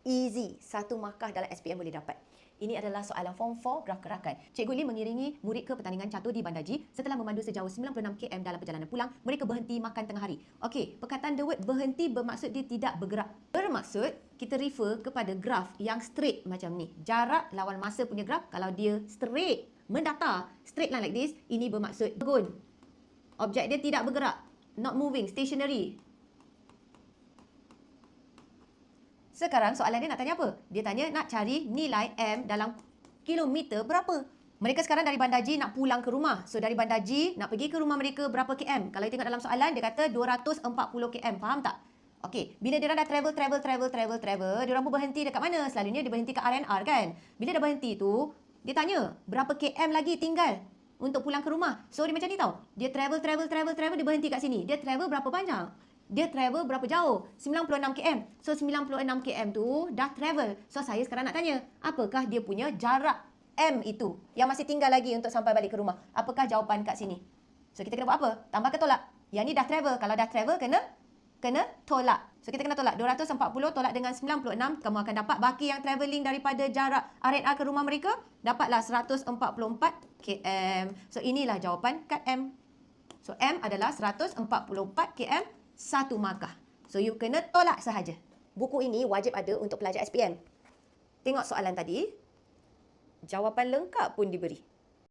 Easy. 1 markah dalam SPM boleh dapat. Ini adalah soalan Form 4 graf gerakan. Cikgu Lee mengiringi murid ke pertandingan catur di Bandar G. Setelah memandu sejauh 96 km dalam perjalanan pulang, mereka berhenti makan tengah hari. Okey, perkataan the word berhenti bermaksud dia tidak bergerak. Bermaksud kita refer kepada graf yang straight macam ni. Jarak lawan masa punya graf, kalau dia straight, mendatar, straight line like this, ini bermaksud bergun. Objek dia tidak bergerak, not moving, stationary. Sekarang soalan dia nak tanya apa? Dia tanya nak cari nilai M dalam kilometer berapa. Mereka sekarang dari Bandar G nak pulang ke rumah. So dari Bandar G nak pergi ke rumah mereka berapa km? Kalau you tengok dalam soalan dia kata 240 km. Faham tak? Okey, bila dia dah travel, dia pun berhenti dekat mana? Selalunya dia berhenti ke R&R kan? Bila dah berhenti tu, dia tanya berapa km lagi tinggal untuk pulang ke rumah. So dia macam ni tau. Dia travel, dia berhenti kat sini. Dia travel berapa panjang? Dia travel berapa jauh? 96 km. So 96 km tu dah travel. So saya sekarang nak tanya, apakah dia punya jarak M itu yang masih tinggal lagi untuk sampai balik ke rumah? Apakah jawapan kat sini? So kita kena buat apa? Tambah ke tolak? Yang ni dah travel. Kalau dah travel kena tolak. So kita kena tolak 240 tolak dengan 96, kamu akan dapat baki yang travelling daripada jarak R&R ke rumah mereka, dapatlah 144 km. So inilah jawapan kad M. So M adalah 144 km, 1 markah. So you kena tolak sahaja. Buku ini wajib ada untuk pelajar SPM. Tengok soalan tadi. Jawapan lengkap pun diberi.